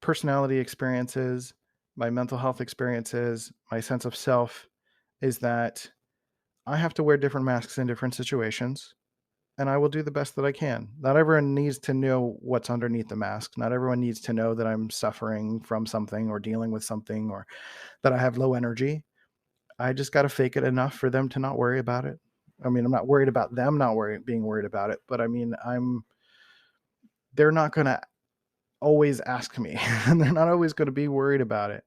personality experiences, my mental health experiences, my sense of self is that I have to wear different masks in different situations, and I will do the best that I can. Not everyone needs to know what's underneath the mask. Not everyone needs to know that I'm suffering from something or dealing with something or that I have low energy. I just got to fake it enough for them to not worry about it. I mean, I'm not worried about them not being worried about it, but I mean, they're not going to always ask me and they're not always going to be worried about it,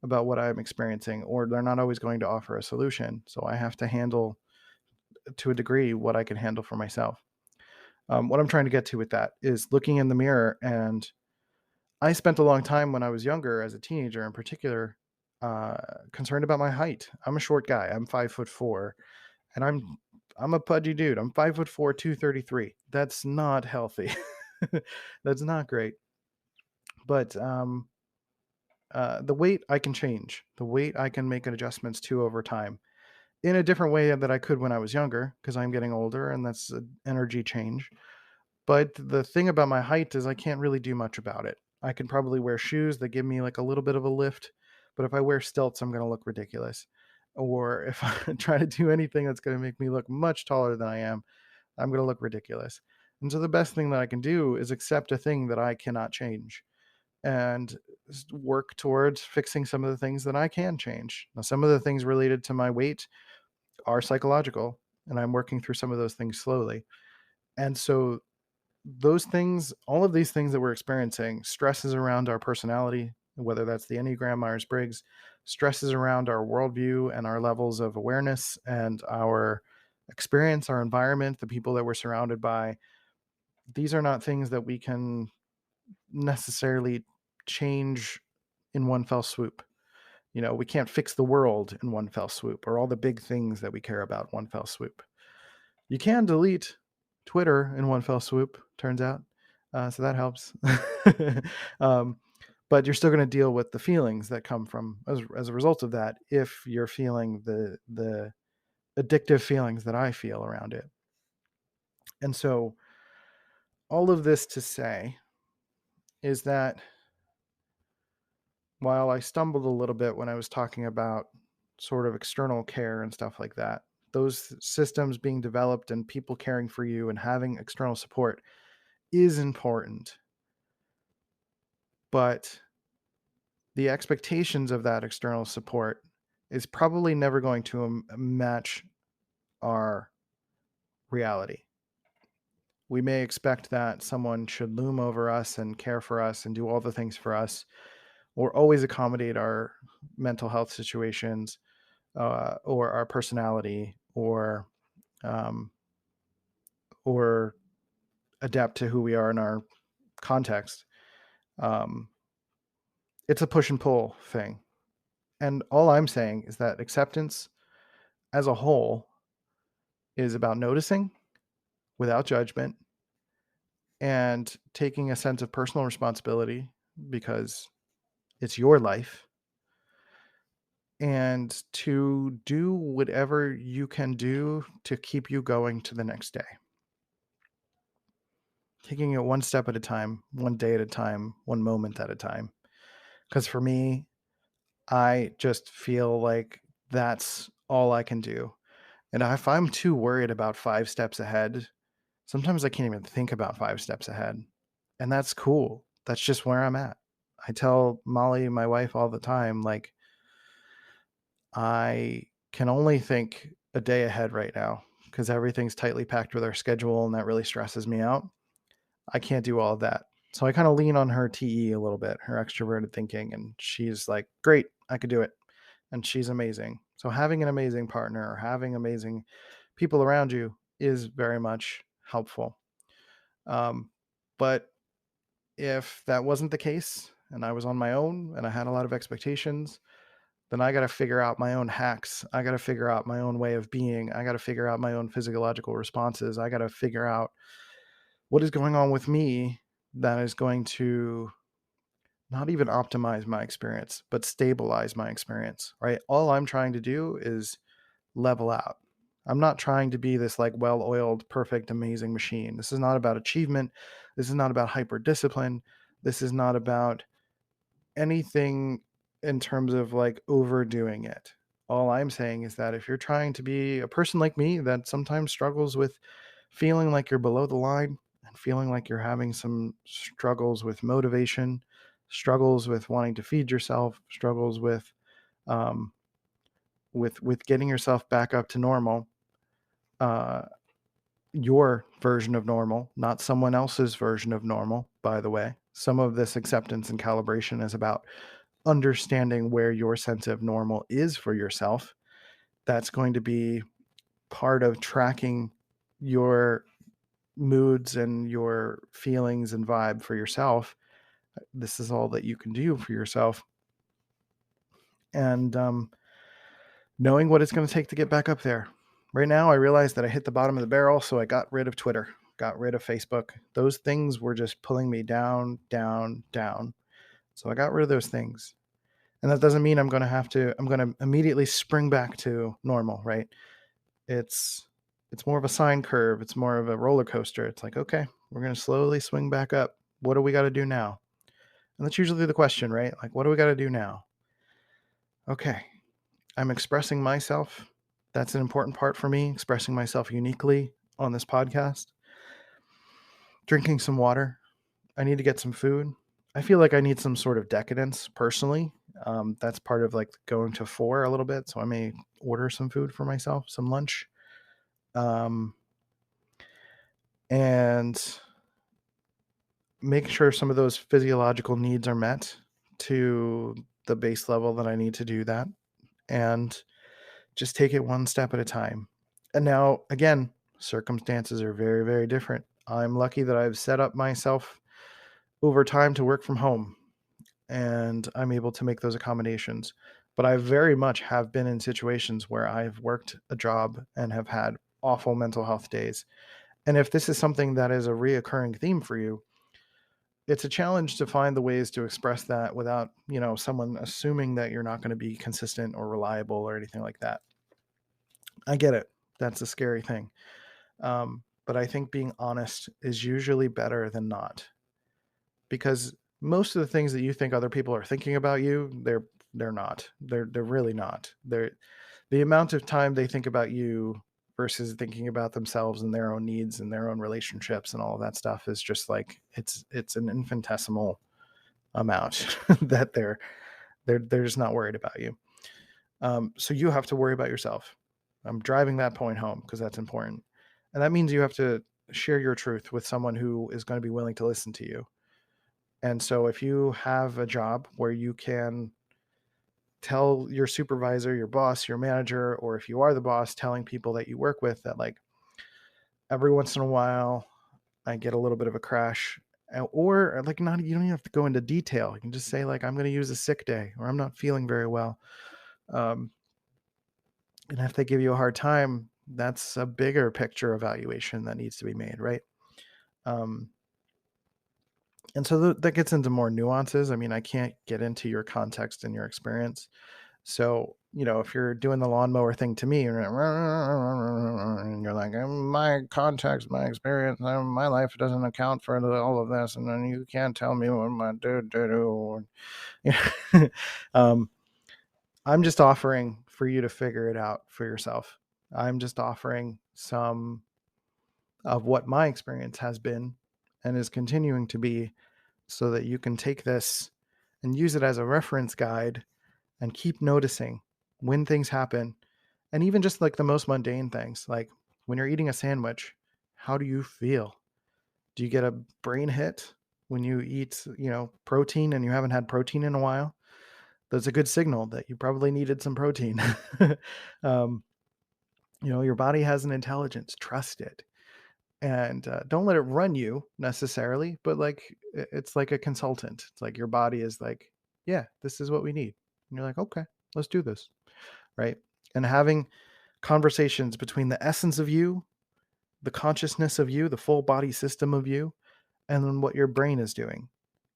about what I'm experiencing, or they're not always going to offer a solution. So I have to handle to a degree what I can handle for myself. What I'm trying to get to with that is looking in the mirror. And I spent a long time when I was younger, as a teenager in particular, concerned about my height. I'm a short guy. I'm 5'4", and I'm a pudgy dude. I'm 5'4", 233. That's not healthy. That's not great. But the weight I can change. The weight I can make adjustments to over time. in a different way that I could when I was younger, because I'm getting older and that's an energy change. But the thing about my height is I can't really do much about it. I can probably wear shoes that give me like a little bit of a lift, but if I wear stilts, I'm going to look ridiculous. Or if I try to do anything that's going to make me look much taller than I am, I'm going to look ridiculous. And so the best thing that I can do is accept a thing that I cannot change and work towards fixing some of the things that I can change. Now, some of the things related to my weight are psychological, and I'm working through some of those things slowly. And so those things, all of these things that we're experiencing, stresses around our personality, whether that's the Enneagram, Myers-Briggs, stresses around our worldview and our levels of awareness and our experience, our environment, the people that we're surrounded by. These are not things that we can necessarily change in one fell swoop. We can't fix the world in one fell swoop, or all the big things that we care about in one fell swoop. You can delete Twitter in one fell swoop, turns out. So that helps. um, but you're still going to deal with the feelings that come from as a result of that, if you're feeling the addictive feelings that I feel around it. And so all of this to say is that while I stumbled a little bit when I was talking about sort of external care and stuff like that, those systems being developed and people caring for you and having external support is important. But the expectations of that external support is probably never going to match our reality. We may expect that someone should loom over us and care for us and do all the things for us, or always accommodate our mental health situations, or our personality, um, or adapt to who we are in our context. It's a push and pull thing. And all I'm saying is that acceptance as a whole is about noticing without judgment and taking a sense of personal responsibility, because it's your life, and to do whatever you can do to keep you going to the next day. Taking it one step at a time, one day at a time, one moment at a time. Because for me, I just feel like that's all I can do. And if I'm too worried about 5 steps ahead, sometimes I can't even think about 5 steps ahead. And that's cool. That's just where I'm at. I tell Molly, my wife, all the time, like, I can only think a day ahead right now because everything's tightly packed with our schedule, and that really stresses me out. I can't do all of that. So I kind of lean on her TE a little bit, her extroverted thinking, and she's like, great, I could do it. And she's amazing. So having an amazing partner or having amazing people around you is very much helpful. But if that wasn't the case and I was on my own and I had a lot of expectations, then I got to figure out my own hacks. I got to figure out my own way of being. I got to figure out my own physiological responses. I got to figure out what is going on with me that is going to not even optimize my experience, but stabilize my experience, right? All I'm trying to do is level out. I'm not trying to be this like well-oiled, perfect, amazing machine. This is not about achievement. This is not about hyper discipline. This is not about anything in terms of like overdoing it. All I'm saying is that if you're trying to be a person like me that sometimes struggles with feeling like you're below the line and feeling like you're having some struggles with motivation, struggles with wanting to feed yourself, struggles um, with getting yourself back up to normal, uh, your version of normal, not someone else's version of normal, by the way. Some of this acceptance and calibration is about understanding where your sense of normal is for yourself. That's going to be part of tracking your moods and your feelings and vibe for yourself. This is all that you can do for yourself. And knowing what it's going to take to get back up there. Right now, I realized that I hit the bottom of the barrel, so I got rid of Twitter, got rid of Facebook. Those things were just pulling me down, down, down. So I got rid of those things. And that doesn't mean I'm going to immediately spring back to normal, right? It's more of a sine curve. It's more of a roller coaster. It's like, okay, we're going to slowly swing back up. What do we got to do now? And that's usually the question, right? Like, what do we got to do now? Okay, I'm expressing myself. That's an important part for me, expressing myself uniquely on this podcast. Drinking some water. I need to get some food. I feel like I need some sort of decadence personally. That's part of like going to 4 a little bit. So I may order some food for myself, some lunch. And make sure some of those physiological needs are met to the base level that I need to do that. And just take it one step at a time. And now, again, circumstances are very, very different. I'm lucky that I've set up myself over time to work from home, and I'm able to make those accommodations. But I very much have been in situations where I've worked a job and have had awful mental health days. And if this is something that is a reoccurring theme for you, it's a challenge to find the ways to express that without, someone assuming that you're not going to be consistent or reliable or anything like that. I get it. That's a scary thing. But I think being honest is usually better than not, because most of the things that you think other people are thinking about you, they're not. They're really not. The amount of time they think about you versus thinking about themselves and their own needs and their own relationships and all of that stuff is just like it's an infinitesimal amount that they're just not worried about you. So you have to worry about yourself. I'm driving that point home because that's important. And that means you have to share your truth with someone who is going to be willing to listen to you. And so if you have a job where you can tell your supervisor, your boss, your manager, or if you are the boss, telling people that you work with that, like, every once in a while I get a little bit of a crash, or like, not, you don't even have to go into detail. You can just say like, I'm going to use a sick day, or I'm not feeling very well. And if they give you a hard time, that's a bigger picture evaluation that needs to be made, right? And so that gets into more nuances. I mean, I can't get into your context and your experience. So, if you're doing the lawnmower thing to me, and you're like, my context, my experience, my life doesn't account for all of this, and then you can't tell me what my do. I'm just offering for you to figure it out for yourself. I'm just offering some of what my experience has been and is continuing to be, so that you can take this and use it as a reference guide and keep noticing when things happen. And even just like the most mundane things, like when you're eating a sandwich, how do you feel? Do you get a brain hit when you eat, protein and you haven't had protein in a while? That's a good signal that you probably needed some protein. Your body has an intelligence, trust it. And don't let it run you necessarily, but like, it's like a consultant. It's like your body is like, yeah, this is what we need. And you're like, okay, let's do this. Right. And having conversations between the essence of you, the consciousness of you, the full body system of you, and then what your brain is doing.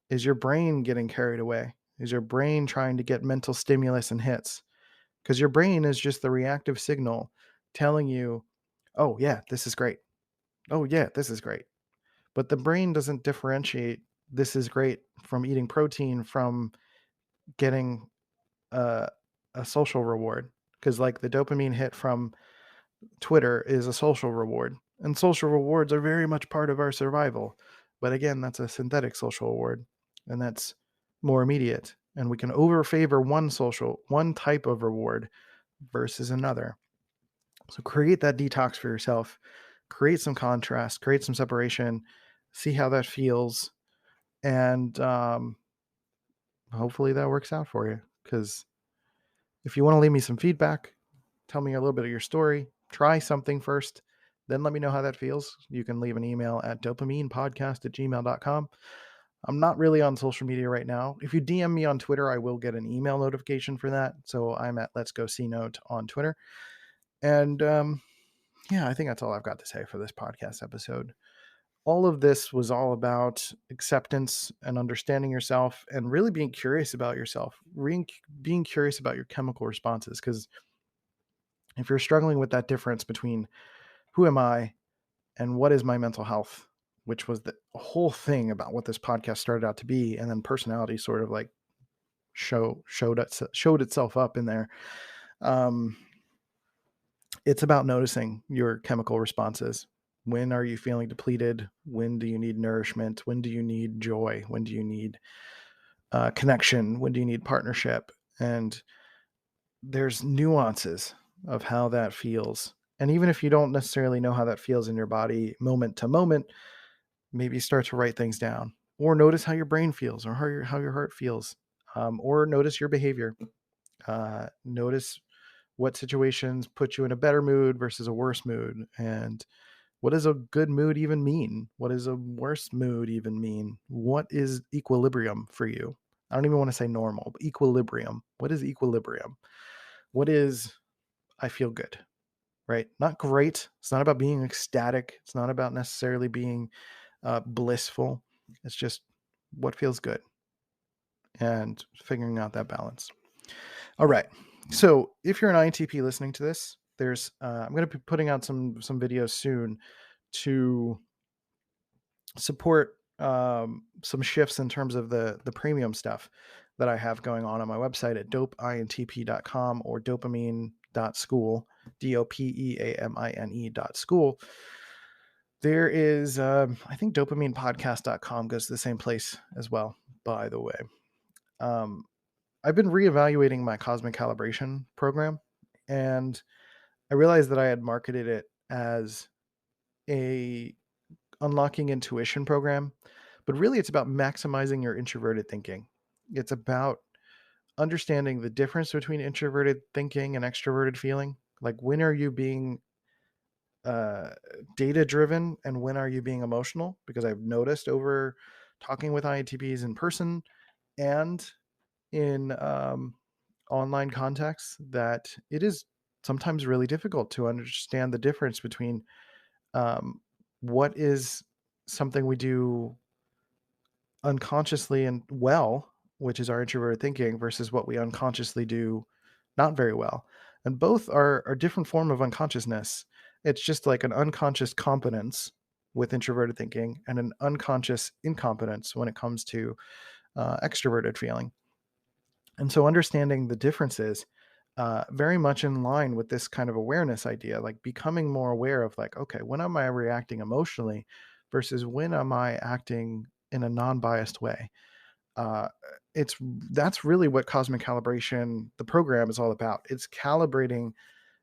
Is your brain getting carried away? Is your brain trying to get mental stimulus and hits? Because your brain is just the reactive signal telling you, oh, yeah, this is great. Oh, yeah, this is great. But the brain doesn't differentiate this is great from eating protein from getting a social reward. Because like the dopamine hit from Twitter is a social reward, and social rewards are very much part of our survival. But again, that's a synthetic social reward, and that's more immediate. And we can overfavor one type of reward versus another. So create that detox for yourself, create some contrast, create some separation, see how that feels. And hopefully that works out for you. Because if you want to leave me some feedback, tell me a little bit of your story, try something first, then let me know how that feels. You can leave an email at dopaminepodcast@gmail.com. I'm not really on social media right now. If you DM me on Twitter, I will get an email notification for that. So I'm at Let's Go C.Note on Twitter. And yeah, I think that's all I've got to say for this podcast episode. all of this was all about acceptance and understanding yourself and really being curious about yourself, being curious about your chemical responses. Because if you're struggling with that difference between who am I and what is my mental health, which was the whole thing about what this podcast started out to be, and then personality sort of like showed itself up in there. It's about noticing your chemical responses. When are you feeling depleted? When do you need nourishment? When do you need joy? When do you need connection? When do you need partnership? And there's nuances of how that feels. And even if you don't necessarily know how that feels in your body moment to moment, maybe start to write things down, or notice how your brain feels, or how your heart feels, or notice your behavior. Notice what situations put you in a better mood versus a worse mood, and what does a good mood even mean? What does a worse mood even mean? What is equilibrium for you? I don't even want to say normal, but equilibrium. What is equilibrium? What is I feel good, right? Not great. It's not about being ecstatic. It's not about necessarily being blissful. It's just what feels good and figuring out that balance. All right. So if you're an INTP listening to this, there's I'm going to be putting out some videos soon to support some shifts in terms of the premium stuff that I have going on my website at dopeintp.com or dopamine.school, DOPEAMINE.school. There is, I think dopaminepodcast.com goes to the same place as well, by the way. I've been reevaluating my cosmic calibration program, and I realized that I had marketed it as a unlocking intuition program, but really it's about maximizing your introverted thinking. It's about understanding the difference between introverted thinking and extroverted feeling. Like, when are you being data driven and when are you being emotional? Because I've noticed over talking with INTPs in person and in online contexts that it is sometimes really difficult to understand the difference between what is something we do unconsciously and well, which is our introverted thinking, versus what we unconsciously do not very well. And both are a different form of unconsciousness. It's just like an unconscious competence with introverted thinking and an unconscious incompetence when it comes to extroverted feeling. And so understanding the differences, very much in line with this kind of awareness idea, like becoming more aware of like, okay, when am I reacting emotionally versus when am I acting in a non-biased way? Uh, that's really what cosmic calibration, the program, is all about. It's calibrating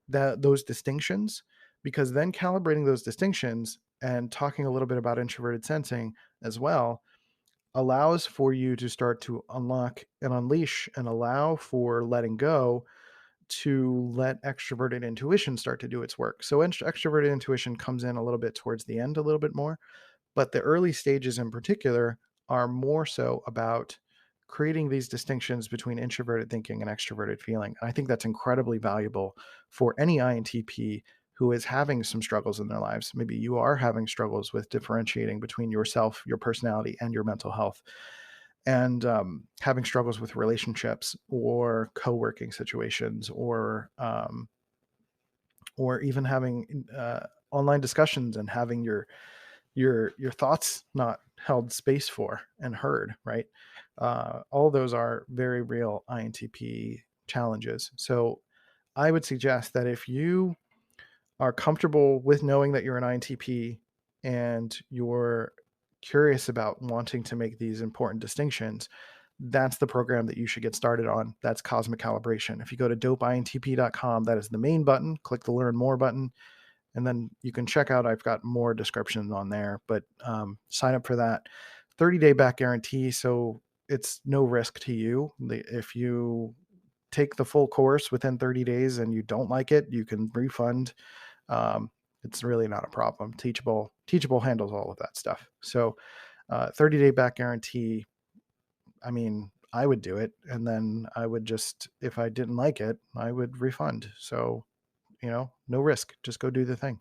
those distinctions, because then calibrating those distinctions and talking a little bit about introverted sensing as well allows for you to start to unlock and unleash and allow for letting go, to let extroverted intuition start to do its work. So extroverted intuition comes in a little bit towards the end, a little bit more, but the early stages in particular are more so about creating these distinctions between introverted thinking and extroverted feeling. And I think that's incredibly valuable for any INTP who is having some struggles in their lives. Maybe you are having struggles with differentiating between yourself, your personality, and your mental health, and having struggles with relationships or co-working situations, or even having online discussions and having your thoughts not held space for and heard, right? All those are very real INTP challenges. So I would suggest that if you are comfortable with knowing that you're an INTP and you're curious about wanting to make these important distinctions, that's the program that you should get started on. That's Cosmic Calibration. If you go to dopeintp.com, that is the main button. Click the Learn More button, and then you can check out, I've got more descriptions on there, but sign up for that 30-day back guarantee. So it's no risk to you. If you take the full course within 30 days and you don't like it, you can refund. It's really not a problem. Teachable handles all of that stuff. So 30-day back guarantee. I mean, I would do it. And then I would just, if I didn't like it, I would refund. So, no risk, just go do the thing.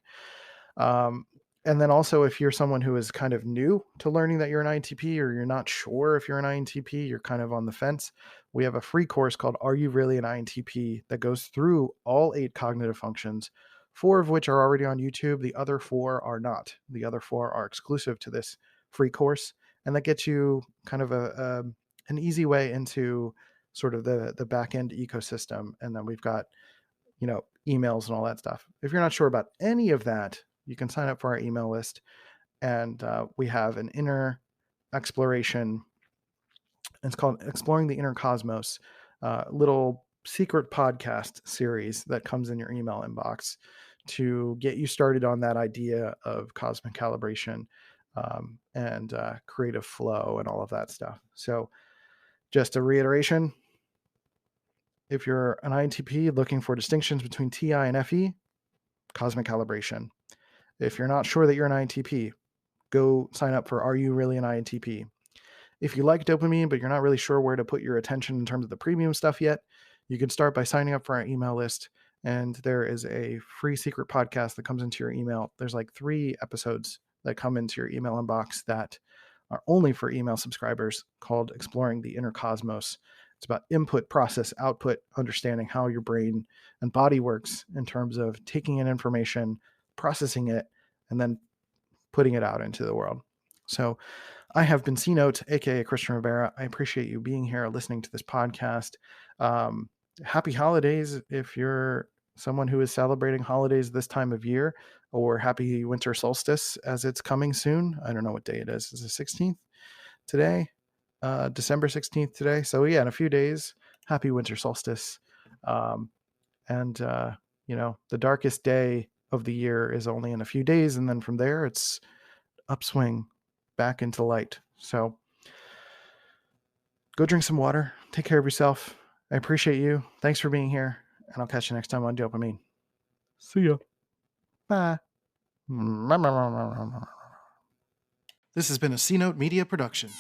And then also, if you're someone who is kind of new to learning that you're an INTP, or you're not sure if you're an INTP, you're kind of on the fence, we have a free course called Are You Really an INTP that goes through all 8 cognitive functions, 4 of which are already on YouTube. The other 4 are not. The other 4 are exclusive to this free course. And that gets you kind of an easy way into sort of the back end ecosystem. And then we've got, emails and all that stuff. If you're not sure about any of that, you can sign up for our email list, and we have an inner exploration. It's called Exploring the Inner Cosmos, little secret podcast series that comes in your email inbox to get you started on that idea of cosmic calibration, and creative flow and all of that stuff. So just a reiteration, if you're an INTP looking for distinctions between TI and FE, cosmic calibration. If you're not sure that you're an INTP, go sign up for Are You Really an INTP? If you like dopamine, but you're not really sure where to put your attention in terms of the premium stuff yet, you can start by signing up for our email list. And there is a free secret podcast that comes into your email. There's like 3 episodes that come into your email inbox that are only for email subscribers, called Exploring the Inner Cosmos. It's about input, process, output, understanding how your brain and body works in terms of taking in information, processing it, and then putting it out into the world. So I have been C.Note, aka Christian Rivera. I appreciate you being here, listening to this podcast. Happy holidays if you're someone who is celebrating holidays this time of year, or happy winter solstice as it's coming soon. I don't know what day it is. Is it 16th today? December 16th today. So yeah, in a few days, happy winter solstice. And the darkest day of the year is only in a few days. And then from there, it's upswing back into light. So go drink some water. Take care of yourself. I appreciate you. Thanks for being here. And I'll catch you next time on Dopamine. See ya. Bye. This has been a C.Note Media production.